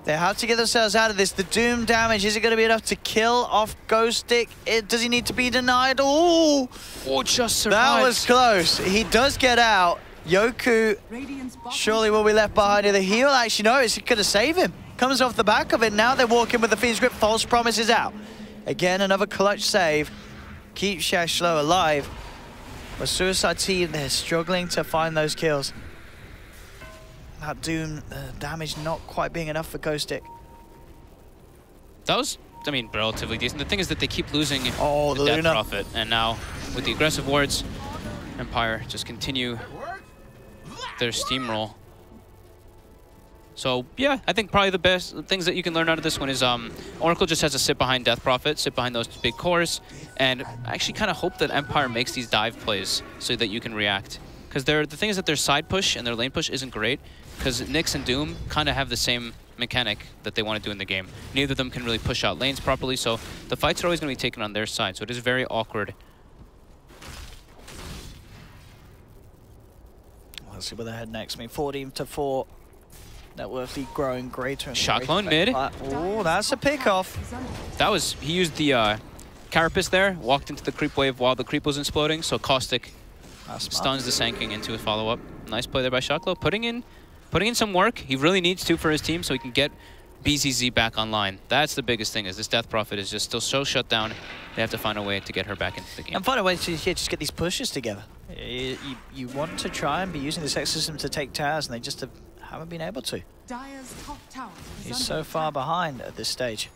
They have to get themselves out of this. The Doom damage, is it going to be enough to kill off Ghost Stick? Does he need to be denied? Oh, just survived. That was close. He does get out. Yoku surely will be left behind here. The heal, actually, no, it's going to save him. Comes off the back of it. Now they're walking with the Fiend's Grip. False Promise is out. Again, another clutch save. Keeps Yashlo alive. But Suicide Team, they're struggling to find those kills. That Doom damage not quite being enough for Ghost Stick. That was, I mean, relatively decent. The thing is that they keep losing the Death Luna. Prophet. And now, with the aggressive wards, Empire just continue their steamroll. So, yeah, I think probably the best things that you can learn out of this one is Oracle just has to sit behind Death Prophet, sit behind those big cores, and actually kind of hope that Empire makes these dive plays so that you can react. Because the thing is that their side push and their lane push isn't great, because Nyx and Doom kind of have the same mechanic that they want to do in the game. Neither of them can really push out lanes properly, so the fights are always going to be taken on their side, so it is very awkward. Let's see where they head next. I mean, 14-4. Networthly growing greater and Shot clone mid. Oh, that's a pickoff. That was, he used the Carapace there, walked into the creep wave while the creep was exploding, so Caustic stuns the Sanking into a follow-up. Nice play there by Shotclaw, putting in some work. He really needs to for his team so he can get BZZ back online. That's the biggest thing, is this Death Prophet is just still so shut down. They have to find a way to get her back into the game. And find a way to just get these pushes together. You want to try and be using this exorcism to take towers, and they just haven't been able to. He's so far behind at this stage.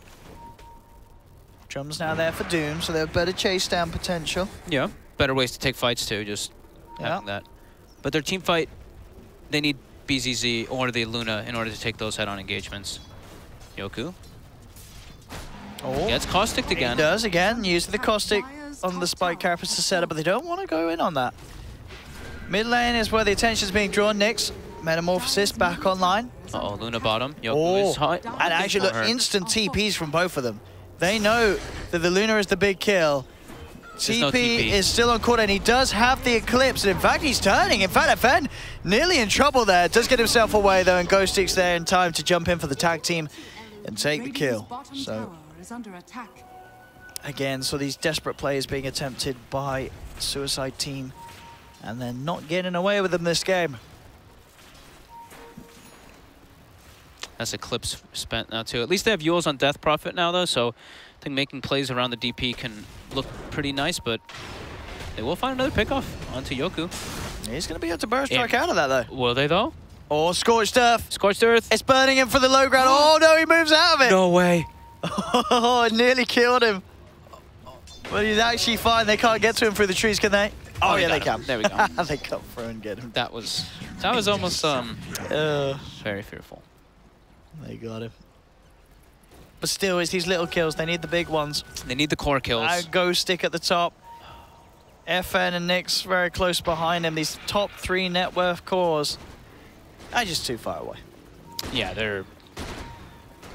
Drum's now there for Doom, so they have better chase down potential. Yeah, better ways to take fights too, just having that. But their team fight, they need BZZ or the Luna in order to take those head-on engagements. Yoku. Gets Caustic again. He does again, use the Caustic on the Spike Carapace to set up, but they don't want to go in on that. Mid lane is where the attention is being drawn. Nyx, Metamorphosis back online. Uh-oh, Luna bottom. Yoku is high. And actually, look, instant TPs from both of them. They know that the Luna is the big kill. TP is still on court, and he does have the Eclipse. And in fact, he's turning. In fact, FN nearly in trouble there. Does get himself away, though, and Ghost Stick's there in time to jump in for the tag team and take the kill. So, again, so these desperate plays being attempted by Suicide Team, and they're not getting away with them this game. That's Eclipse spent now, too. At least they have Yules on Death Prophet now, though, so I think making plays around the DP can look pretty nice, but they will find another pickoff onto Yoku. He's going to be able to burst strike out of that, though. Will they, though? Oh, Scorched Earth. Scorched Earth. It's burning him for the low ground. Oh, no, he moves out of it. No way. Oh, it nearly killed him. But he's actually fine. They can't get to him through the trees, can they? Oh, yeah, they can. There we go. They come through and get him. That was almost very fearful. They got him. But still, it's these little kills. They need the big ones. They need the core kills. Ghost Stick at the top. FN and Nyx very close behind him. These top 3 net worth cores are just too far away. Yeah, they're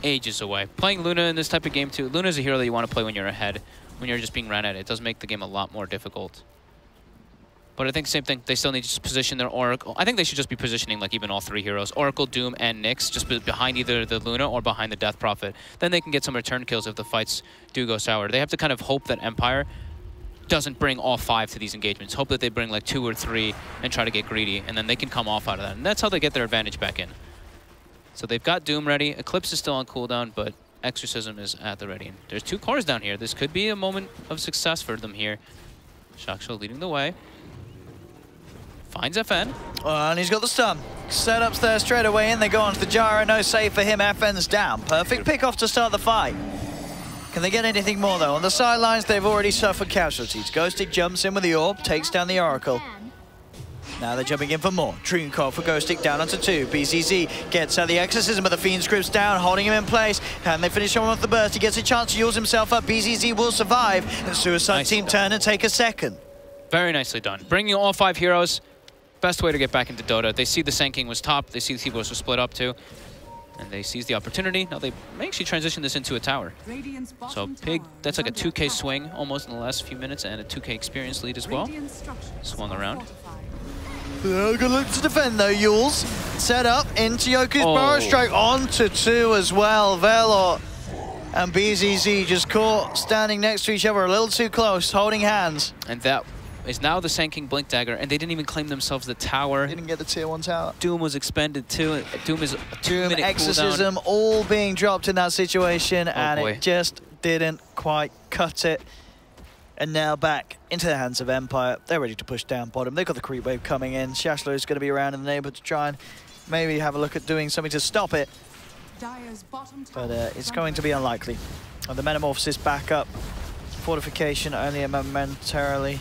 ages away. Playing Luna in this type of game too. Luna's a hero that you want to play when you're ahead. When you're just being ran at, it does make the game a lot more difficult. But I think same thing. They still need to position their Oracle. I think they should just be positioning like even all 3 heroes. Oracle, Doom, and Nyx just behind either the Luna or behind the Death Prophet. Then they can get some return kills if the fights do go sour. They have to kind of hope that Empire doesn't bring all 5 to these engagements. Hope that they bring like 2 or 3 and try to get greedy, and then they can come off out of that. And that's how they get their advantage back in. So they've got Doom ready. Eclipse is still on cooldown, but Exorcism is at the ready. There's 2 cores down here. This could be a moment of success for them here. Shaksho leading the way. Finds FN. And he's got the stun. Setups there straight away in. They go onto the gyro. No save for him. FN's down. Perfect pick off to start the fight. Can they get anything more, though? On the sidelines, they've already suffered casualties. Ghostic jumps in with the orb, takes down the Oracle. Now they're jumping in for more. Dream call for Ghostic down onto 2. BZZ gets out the Exorcism, but the Fiend Script's down, holding him in place. And they finish him off the burst. He gets a chance to use himself up. BZZ will survive. And Suicide Team turn and take a second. Very nicely done. Bringing all 5 heroes. Best way to get back into Dota. They see the Sand King was top. They see the T-Boys were split up too. And they seize the opportunity. Now they may actually transition this into a tower. So big, that's like a 2K swing almost in the last few minutes and a 2K experience lead as well. Swung around. Good look to defend though, Yules. Set up into Yoku's Burrow Strike onto 2 as well. Velor and BZZ just caught standing next to each other a little too close, holding hands. And that is now the Sand King Blink Dagger, and they didn't even claim themselves the tower. Didn't get the tier 1 tower. Doom was expended too. Doom is a 2-minute Exorcism cooldown. all being dropped in that situation, and it just didn't quite cut it. And now back into the hands of Empire. They're ready to push down bottom. They've got the creep wave coming in. Shashlo is going to be around in the neighborhood to try and maybe have a look at doing something to stop it. But it's going to be unlikely. And the Metamorphosis back up. Fortification only momentarily.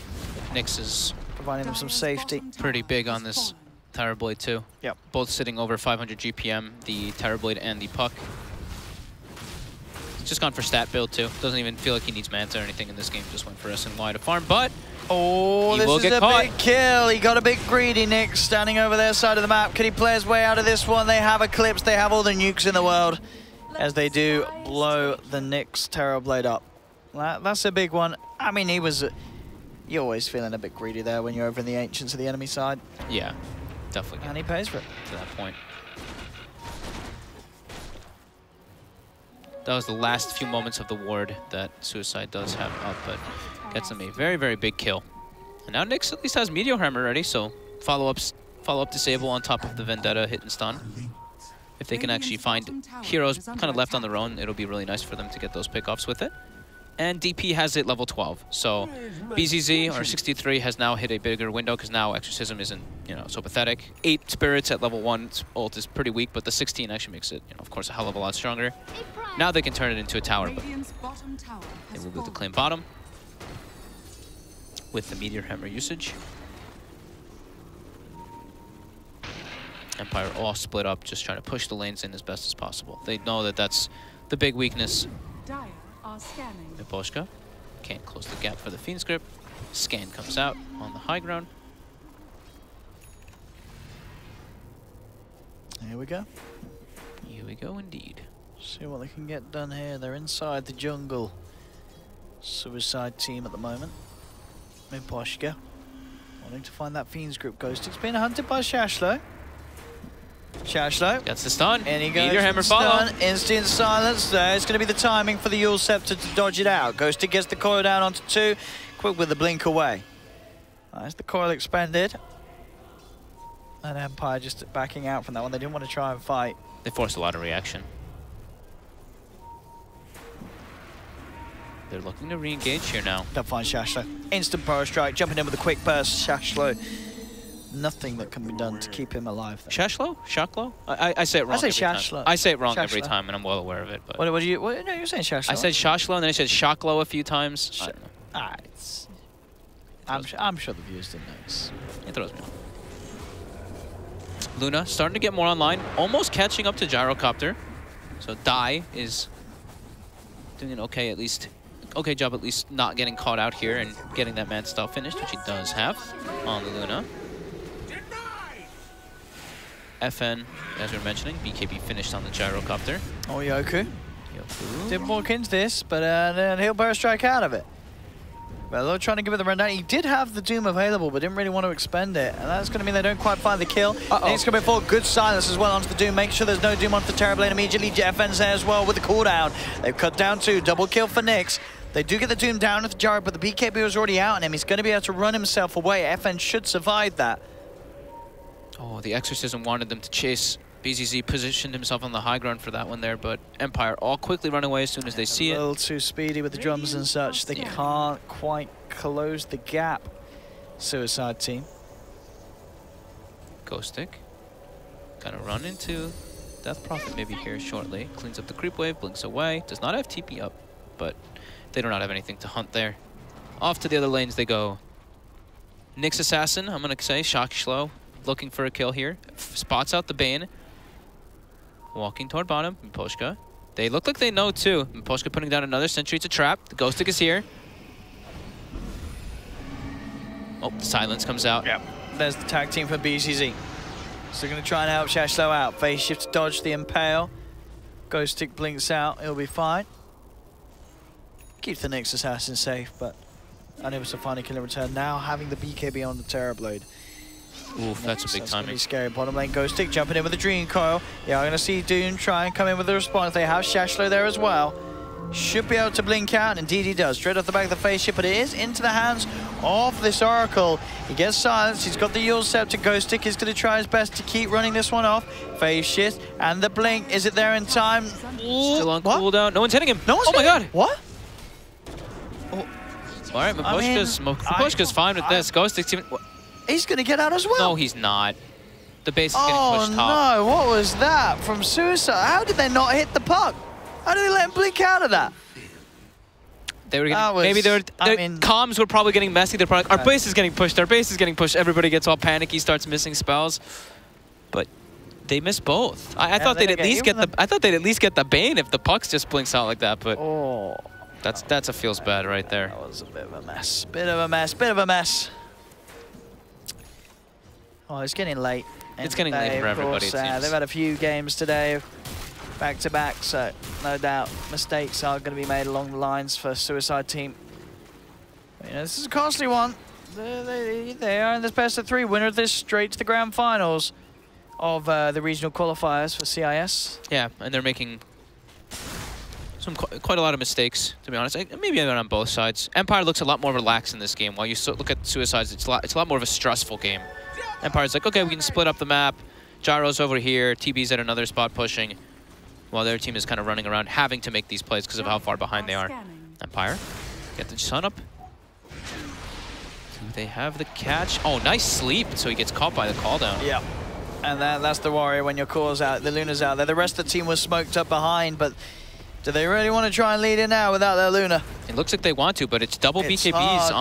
Nyx is providing them some safety. Pretty big on this Terrorblade too. Yep. Both sitting over 500 GPM, the Terrorblade and the Puck. He's just gone for stat build too. Doesn't even feel like he needs Manta or anything in this game. Just went for SNY to farm, but this is a big kill. He got a big greedy. Nyx standing over their side of the map. Can he play his way out of this one? They have Eclipse. They have all the nukes in the world as they do blow the Nyx Terrorblade up. That's a big one. I mean, you're always feeling a bit greedy there when you're over in the Ancients of the enemy side. Yeah, definitely. And he pays for it. To that point. That was the last few moments of the ward that Suicide does have up, but gets them a very, very big kill. And now Nyx at least has Meteor Hammer ready, so follow-up disable on top of the Vendetta hit and stun. If they can actually find heroes kind of left on their own, it'll be really nice for them to get those pickoffs with it. And DP has it level 12. So BZZ, or 63, has now hit a bigger window because now Exorcism isn't, so pathetic. 8 spirits at level 1 ult is pretty weak, but the 16 actually makes it, of course, a hell of a lot stronger. Now they can turn it into a tower, but they will be able to claim bottom with the Meteor Hammer usage. Empire all split up, just trying to push the lanes in as best as possible. They know that that's the big weakness. Miposhka can't close the gap for the Fiend Script. Scan comes out on the high ground. Here we go. Here we go indeed. See what they can get done here. They're inside the jungle. Suicide Team at the moment. Miposhka wanting to find that Fiend Script ghost. It's been hunted by Shashlo. Shashlo gets the stun. And he goes. Meteor Hammer follow. Instant silence there. It's going to be the timing for the Yule Scepter to dodge it out. Ghostic gets the coil down onto 2. Quick with the blink away. As the coil expended. And Empire just backing out from that one. They didn't want to try and fight. They forced a lot of reaction. They're looking to re-engage here now. They'll find Shashlo. Instant power strike. Jumping in with a quick burst. Shashlo. Nothing that can be done to keep him alive. Shashlo? Shaklo? I say it wrong. I say Shashlo. I say it wrong every time, and I'm well aware of it. But no, you're saying Shashlo. I said Shashlo, and then I said Shaklo a few times. I'm sure the viewers didn't notice. It throws me off. Luna starting to get more online, almost catching up to Gyrocopter. So Dai is doing an okay job at least not getting caught out here and getting that man style finished, which he does have on the Luna. FN, as we were mentioning, BKB finished on the gyrocopter. Oh, Yoku. Didn't walk into this, but then he'll burst strike out of it. Velo trying to give it the rundown. He did have the Doom available, but didn't really want to expend it. And that's going to mean they don't quite find the kill. It's coming forward. Good silence as well onto the Doom. Make sure there's no Doom onto the Terrorblade immediately. FN's there as well with the cooldown. They've cut down 2. Double kill for Nyx. They do get the Doom down with the Gyro, but the BKB was already out on him. He's going to be able to run himself away. FN should survive that. Oh, the Exorcism wanted them to chase. BZZ positioned himself on the high ground for that one there, but Empire all quickly run away as soon as they see it. A little too speedy with the drums and such. They can't quite close the gap. Suicide team. Ghostic. Gonna run into Death Prophet maybe here shortly. Cleans up the creep wave, blinks away. Does not have TP up, but they do not have anything to hunt there. Off to the other lanes they go. Nyx Assassin, I'm gonna say, Shock Slow, looking for a kill here. Spots out the Bane. Walking toward bottom, Miposhka. They look like they know too. Miposhka putting down another sentry. It's a trap. The Ghostic is here. Oh, the silence comes out. Yep. There's the tag team for BCZ. So they're going to try and help Shashlo out. Phase shift to dodge the Impale. Ghostic blinks out. He'll be fine. Keeps the Nyx Assassin safe, but unable to find a kill in return. Now having the BKB on the Terrorblade. Oof, that's a big timing. Scary. Bottom lane Ghostic jumping in with a Dream Coil. Yeah, I'm going to see Doom try and come in with the response. They have Shashlo there as well. Should be able to blink out. Indeed he does. Straight off the back of the face ship, but it is into the hands of this Oracle. He gets silenced. He's got the Yule Scepter. Ghostic is going to try his best to keep running this one off. Phase shift and the blink. Is it there in time? Still on cooldown. No one's hitting him. No one's hitting him. What? Oh. All right, Miposhka's fine with this. Ghostic's even... He's going to get out as well. No, he's not. The base is getting pushed top. Oh, no. What was that from Suicide? How did they not hit the puck? How did they let him blink out of that? They were getting, maybe they were... comms were probably getting messy. They're probably our base is getting pushed. Our base is getting pushed. Everybody gets all panicky, starts missing spells. But they missed both. I thought they'd at least get the... I thought they'd at least get the Bane if the pucks just blinks out like that. But that's a feels bad right there. That was a bit of a mess. Bit of a mess. Bit of a mess. Oh, it's getting late. It's getting late for everybody, it seems. They've had a few games today, back-to-back, so no doubt mistakes are going to be made along the lines for Suicide team. You know, this is a costly one. They are in this best of 3. Winner of this straight to the grand finals of the regional qualifiers for CIS. Yeah, and they're making quite a lot of mistakes, to be honest. Maybe on both sides. Empire looks a lot more relaxed in this game. While you look at Suicides, it's a lot more of a stressful game. Empire's like, okay, we can split up the map. Gyro's over here. TB's at another spot pushing. While their team is kind of running around having to make these plays because of how far behind they are. Empire, get the sun up. Do they have the catch? Oh, nice sleep. So he gets caught by the call down. Yeah. And that's the Warrior when your core's out, the Luna's out there. The rest of the team was smoked up behind, but do they really want to try and lead in now without their Luna? It looks like they want to, but it's double BKBs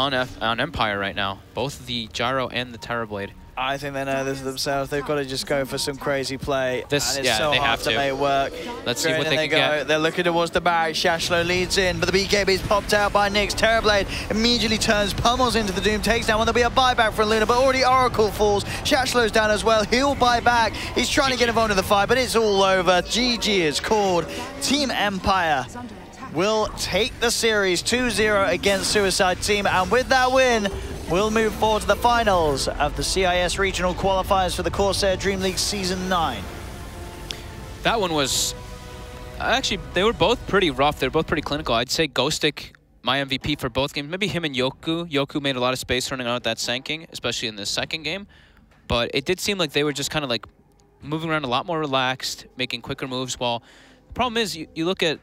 on Empire right now. Both the Gyro and the Terrorblade. I think they know this themselves. They've got to just go for some crazy play. And it's so they hard have to make work. Let's see what they can get. They're looking towards the barrack. Shashlo leads in, but the BKB is popped out by Nyx. Terrorblade immediately turns, pummels into the Doom, takes down one. There'll be a buyback for Luna, but already Oracle falls. Shashlo's down as well. He'll buy back. He's trying to get involved in the fight, but it's all over. GG is called. Team Empire will take the series 2-0 against Suicide Team, and with that win, we'll move forward to the finals of the CIS regional qualifiers for the CORSAIR DreamLeague Season 9. That one was... Actually, they were both pretty rough. They were both pretty clinical. I'd say Ghostic, my MVP for both games. Maybe him and Yoku. Yoku made a lot of space running out of that Sanking, especially in the second game. But it did seem like they were just kind of like moving around a lot more relaxed, making quicker moves. While the problem is, you look at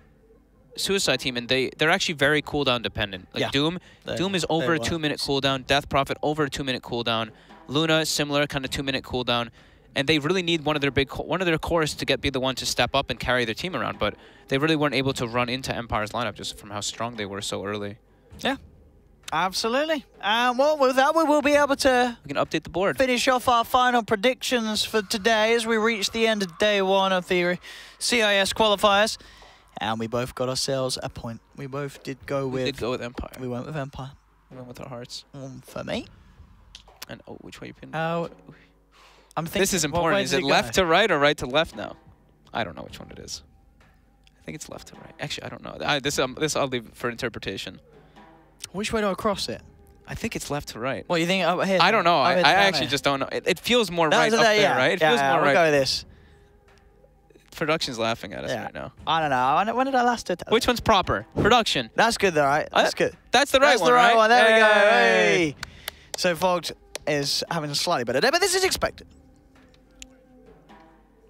Suicide Team, and they're actually very cooldown dependent. Like Doom is over a 2-minute cooldown. Death Prophet over a 2-minute cooldown. Luna similar kind of 2-minute cooldown, and they really need one of their cores to be the one to step up and carry their team around. But they really weren't able to run into Empire's lineup just from how strong they were so early. Yeah, Absolutely. And well, with that, we will be able to we can update the board. Finish off our final predictions for today as we reach the end of day 1 of the CIS qualifiers. And we both got ourselves a point. We both did go with... We did go with Empire. We went with Empire. We went with our hearts. For me. And which way you pin? I'm thinking... This is important. Is it left to right or right to left now? I don't know which one it is. I think it's left to right. Actually, I don't know. This I'll leave for interpretation. Which way do I cross it? I think it's left to right. What, you think up here? I don't know. I actually just don't know. It feels more right up there, right? It feels more right. We'll go with this. Production's laughing at us right now. I don't know. When did I last do that? Which one's proper? Production. That's good though, right? That's good. That's the right one, right? That's the right one. There we go. Hey. So Fogged is having a slightly better day, but this is expected.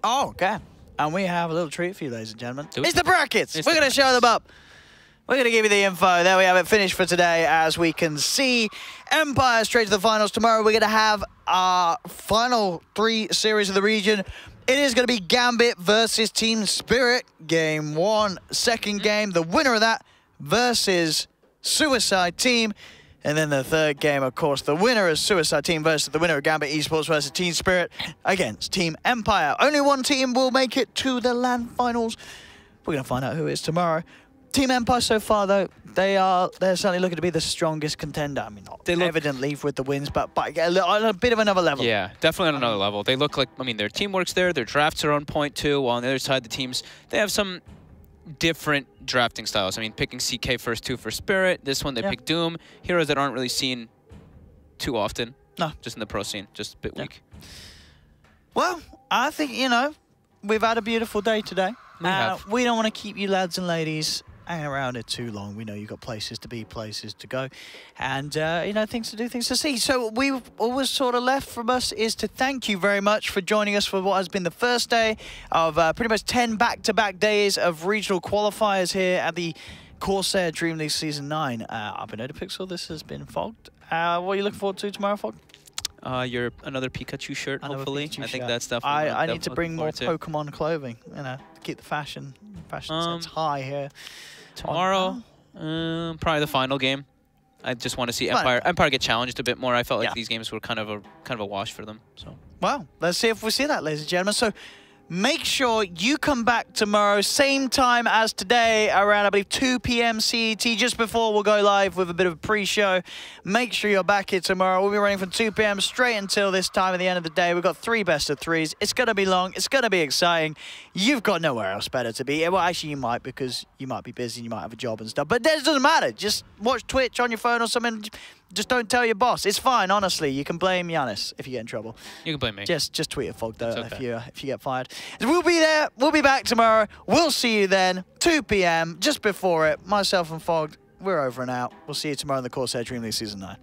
Oh, okay. And we have a little treat for you, ladies and gentlemen. It's the brackets. We're going to show them up. We're going to give you the info. There we have it finished for today. As we can see, Empire straight to the finals. Tomorrow we're going to have our final 3 series of the region. It is going to be Gambit versus Team Spirit. Game 1, second game. The winner of that versus Suicide Team. And then the third game, of course, the winner is Suicide Team versus the winner of Gambit Esports versus Team Spirit against Team Empire. Only one team will make it to the LAN finals. We're going to find out who it is tomorrow. Team Empire so far, though, they're certainly looking to be the strongest contender. I mean, not evidently with the wins, but on a bit of another level. Yeah, definitely on another level. They look like, I mean, their teamwork's there, their drafts are on point too, while on the other side, the teams, they have some different drafting styles. I mean, picking CK first 2 for Spirit. This one, they pick Doom. Heroes that aren't really seen too often. No. Just in the pro scene, just a bit weak. Well, I think, you know, we've had a beautiful day today. We don't want to keep you lads and ladies hanging around it too long. We know you've got places to be, places to go, and you know, things to do, things to see. So we've always sort of left from us is to thank you very much for joining us for what has been the first day of pretty much 10 back-to-back days of regional qualifiers here at the CORSAIR DreamLeague Season 9. I've been Pixel. This has been Fogged. What are you looking forward to tomorrow, Fogged? Another Pikachu shirt, hopefully. I think that's stuff. I need to bring more Pokemon clothing, you know, to keep the fashion sense high here. Tomorrow, probably the final game. I just want to see Empire get challenged a bit more. I felt like these games were kind of a wash for them. So, well, let's see if we see that, ladies and gentlemen. So, make sure you come back tomorrow, same time as today, around, I believe, 2 p.m. CET, just before we'll go live with a bit of a pre-show. Make sure you're back here tomorrow. We'll be running from 2 p.m. straight until this time at the end of the day. We've got 3 best of 3s. It's going to be long. It's going to be exciting. You've got nowhere else better to be. Well, actually, you might, because you might be busy and you might have a job and stuff. But that doesn't matter. Just watch Twitch on your phone or something. Just don't tell your boss. It's fine, honestly. You can blame Giannis if you get in trouble. You can blame me. Just tweet at Fog, though, if you get fired. We'll be there. We'll be back tomorrow. We'll see you then, 2 p.m. Just before it. Myself and Fog, we're over and out. We'll see you tomorrow in the CORSAIR DreamLeague Season 9.